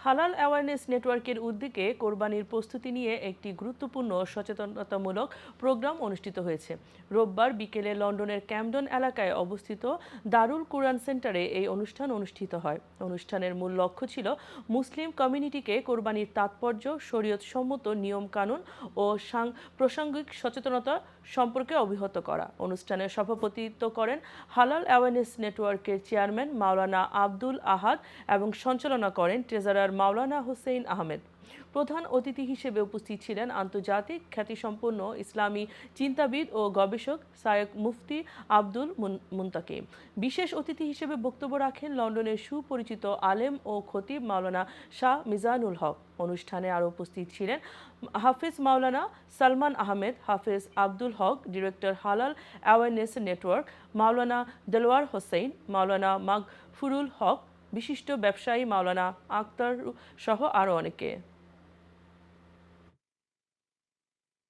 হালাল অ্যাওয়ারনেস নেটওয়ার্কের উদ্যোগে কোরবানির প্রস্তুতি নিয়ে একটি গুরুত্বপূর্ণ সচেতনতামূলক প্রোগ্রাম অনুষ্ঠিত হয়েছে। রোববার বিকেলে লন্ডনের ক্যামডন এলাকায় অবস্থিত দারুল কুরআন সেন্টারে এই অনুষ্ঠান অনুষ্ঠিত হয়। অনুষ্ঠানের মূল লক্ষ্য ছিল মুসলিম কমিউনিটিকে কোরবানির তাৎপর্য, শরীয়তসম্মত নিয়মকানুন ও প্রাসঙ্গিক সচেতনতা সম্পর্কে অবহিত করা। অনুষ্ঠানে সভাপতিত্ব করেন হালাল অ্যাওয়ারনেস নেটওয়ার্কের চেয়ারম্যান মাওলানা আব্দুল আহাদ এবং সঞ্চালনা করেন ট্রেজারার মাওলানা হোসেন আহমেদ। প্রধান অতিথি হিসেবে উপস্থিত ছিলেন আন্তর্জাতিক খ্যাতিসম্পন্ন ইসলামী চিন্তাবিদ ও গবেষক শায়খ মুফতি আব্দুল মুনতাকিম। বিশেষ অতিথি হিসেবে বক্তব্য রাখেন লন্ডনের সুপরিচিত আলেম ও খতিব মাওলানা শাহ মিজানুল হক। অনুষ্ঠানে আরও উপস্থিত ছিলেন হাফেজ মাওলানা সালমান আহমেদ, হাফেজ আব্দুল হক, ডিরেক্টর হালাল অ্যাওয়ারনেস নেটওয়ার্ক মাওলানা দেলোয়ার হোসেন, মাওলানা মাগফুরুল হক, বিশিষ্ট ব্যবসায়ী মাওলানা আক্তার সহ আরও অনেকে।